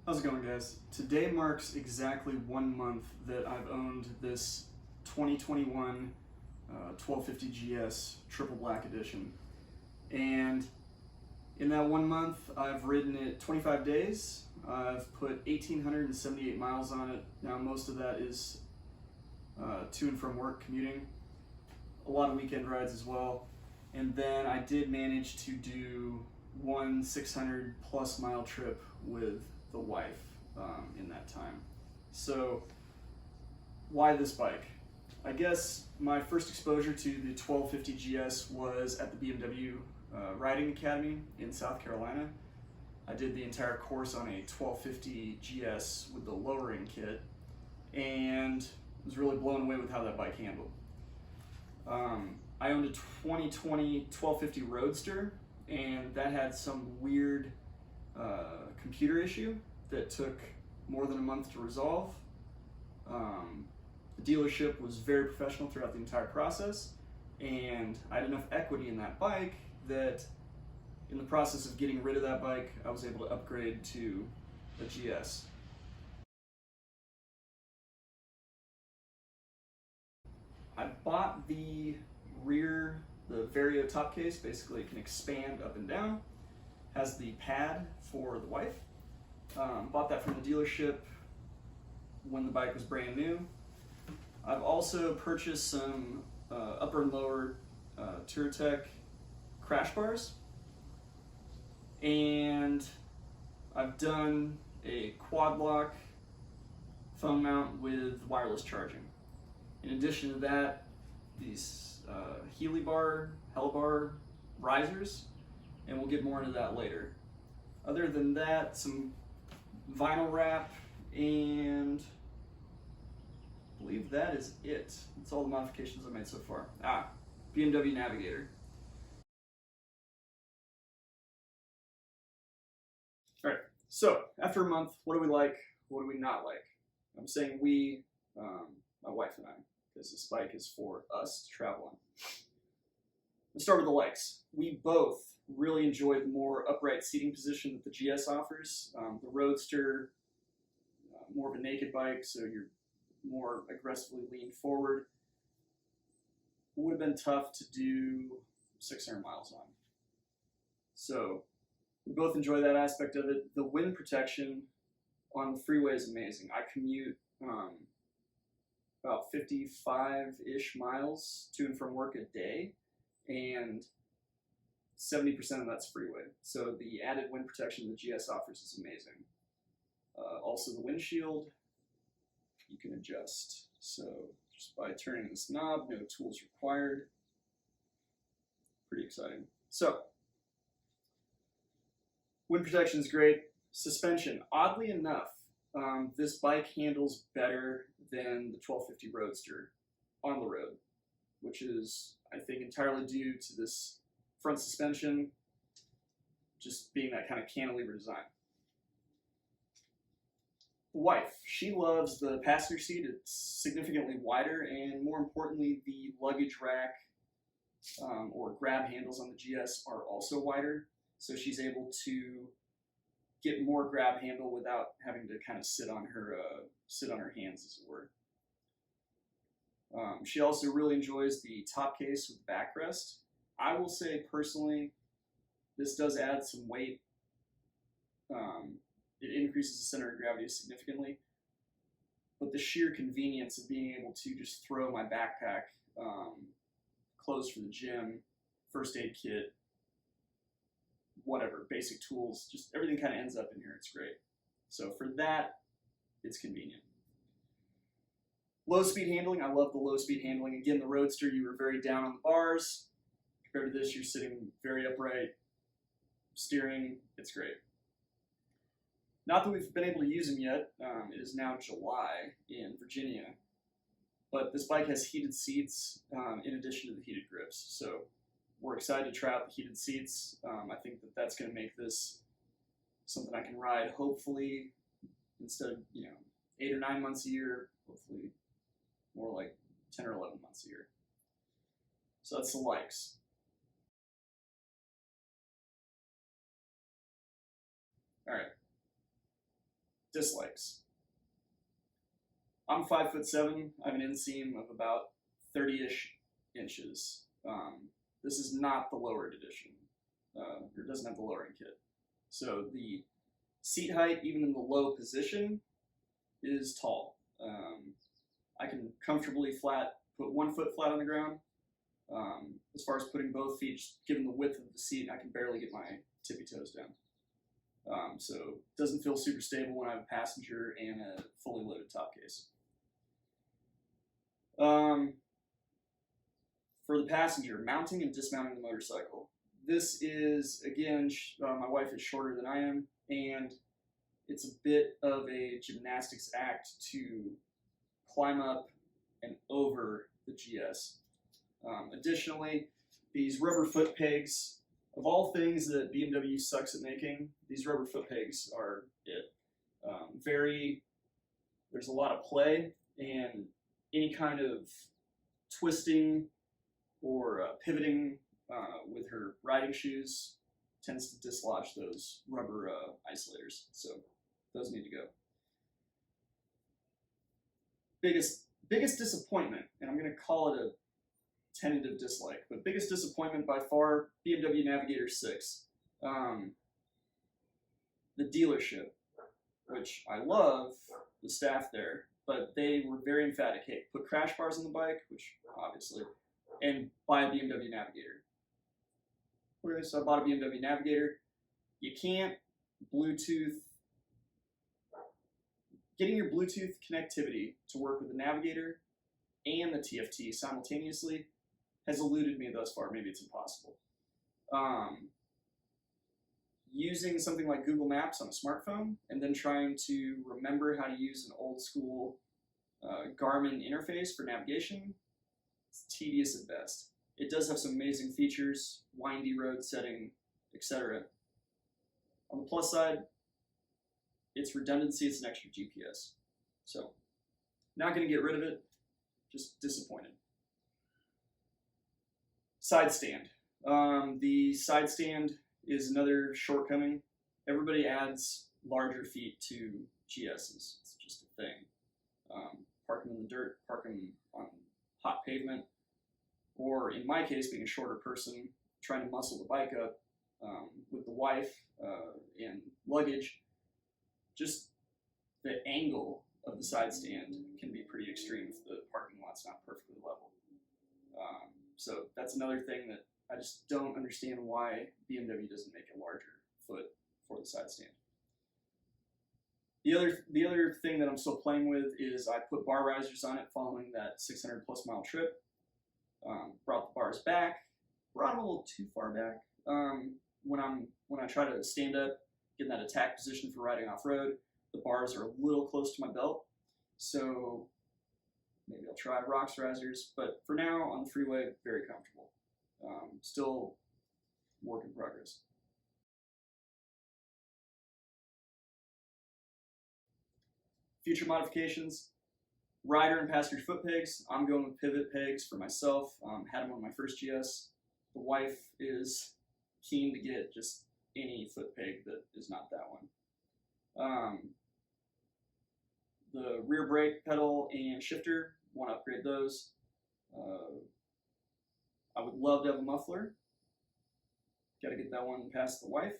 How's it going, guys? Today marks exactly 1 month that I've owned this 2021 1250 GS Triple Black Edition. And in that 1 month, I've ridden it 25 days. I've put 1,878 miles on it. Now, most of that is to and from work commuting. A lot of weekend rides as well. And then I did manage to do one 600 plus mile trip with the wife in that time. So why this bike? I guess my first exposure to the 1250 GS was at the BMW Riding Academy in South Carolina. I did the entire course on a 1250 GS with the lowering kit and was really blown away with how that bike handled. I owned a 2020 1250 Roadster, and that had some weird computer issue that took more than a month to resolve. The dealership was very professional throughout the entire process, and I had enough equity in that bike that in the process of getting rid of that bike, I was able to upgrade to a GS. I bought the Vario top case. Basically it can expand up and down, has the pad for the wife. Bought that from the dealership when the bike was brand new. I've also purchased some upper and lower Touratech crash bars, and I've done a quad lock phone mount with wireless charging. In addition to that, these Helibar risers, and we'll get more into that later. Other than that, some vinyl wrap, and I believe that is it. That's all the modifications I've made so far. BMW Navigator. All right, so after a month, what do we like? What do we not like? I'm saying we, my wife and I, because this bike is for us to travel on. Let's start with the likes. We both really enjoy the more upright seating position that the GS offers. The Roadster, more of a naked bike, so you're more aggressively leaned forward. It would have been tough to do 600 miles on. So we both enjoy that aspect of it. The wind protection on the freeway is amazing. I commute about 55-ish miles to and from work a day, and 70% of that's freeway. So the added wind protection the GS offers is amazing. Also the windshield, you can adjust. So just by turning this knob, no tools required. Pretty exciting. So wind protection is great. Suspension, oddly enough, this bike handles better than the 1250 Roadster on the road, which is, I think, entirely due to this front suspension just being that kind of cantilever design. Wife, she loves the passenger seat. It's significantly wider, and more importantly, the luggage rack or grab handles on the GS are also wider, so she's able to get more grab handle without having to kind of sit on her hands, as it were. She also really enjoys the top case with backrest. I will say personally, this does add some weight. It increases the center of gravity significantly, but the sheer convenience of being able to just throw my backpack, clothes for the gym, first aid kit, whatever, basic tools, just everything kind of ends up in here. It's great. So for that, it's convenient. Low speed handling, I love the low speed handling. Again, the Roadster, you were very down on the bars. Compared to this, you're sitting very upright. Steering, it's great. Not that we've been able to use them yet. It is now July in Virginia, but this bike has heated seats in addition to the heated grips. So we're excited to try out the heated seats. I think that that's going to make this something I can ride, hopefully, instead of 8 or 9 months a year, hopefully more like 10 or 11 months a year. So that's the likes. All right. Dislikes. I'm 5'7". I have an inseam of about 30-ish inches. This is not the lowered edition. It doesn't have the lowering kit. So the seat height, even in the low position, is tall. I can comfortably put 1 foot flat on the ground. As far as putting both feet, just given the width of the seat, I can barely get my tippy toes down. So it doesn't feel super stable when I have a passenger and a fully loaded top case. For the passenger, mounting and dismounting the motorcycle. This is, again, my wife is shorter than I am, and it's a bit of a gymnastics act to climb up and over the GS. Additionally, these rubber foot pegs, of all things that BMW sucks at making, these rubber foot pegs are it. There's a lot of play, and any kind of twisting or pivoting with her riding shoes tends to dislodge those rubber isolators. So those need to go. Biggest disappointment, and I'm going to call it a tentative dislike, but biggest disappointment by far, BMW Navigator 6. The dealership, which I love the staff there, but they were very emphatic. Hey, put crash bars on the bike, which obviously, and buy a BMW Navigator. Okay, so I bought a BMW Navigator. You can't Bluetooth. Getting your Bluetooth connectivity to work with the Navigator and the TFT simultaneously has eluded me thus far. Maybe it's impossible. Using something like Google Maps on a smartphone and then trying to remember how to use an old school Garmin interface for navigation, it's tedious at best. It does have some amazing features, windy road setting, etc. On the plus side, its redundancy, it's an extra GPS. So, not going to get rid of it, just disappointed. Side stand. The side stand is another shortcoming. Everybody adds larger feet to GSs. It's just a thing. Park them in the dirt, park them on hot pavement, or in my case, being a shorter person, trying to muscle the bike up with the wife and luggage, just the angle of the side stand can be pretty extreme if the parking lot's not perfectly level. So that's another thing that I just don't understand why BMW doesn't make a larger foot for the side stand. The other thing that I'm still playing with is I put bar risers on it following that 600+ mile trip. Brought the bars back, brought them a little too far back. When I try to stand up, get in that attack position for riding off road, the bars are a little close to my belt. So maybe I'll try rocks risers, but for now on the freeway, very comfortable. Still work in progress. Future modifications, rider and passenger foot pegs. I'm going with pivot pegs for myself. Had them on my first GS. The wife is keen to get just any foot peg that is not that one. The rear brake pedal and shifter, want to upgrade those. I would love to have a muffler. Got to get that one past the wife,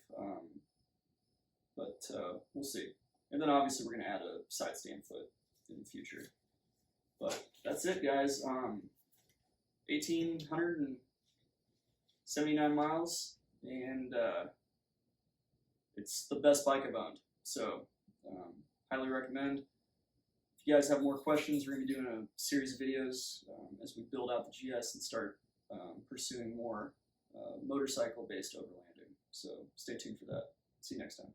but we'll see. And then obviously we're going to add a side stand foot in the future. But that's it, guys. 1,879 miles, and it's the best bike I've owned. So highly recommend. If you guys have more questions, we're going to be doing a series of videos as we build out the GS and start pursuing more motorcycle-based overlanding. So stay tuned for that. See you next time.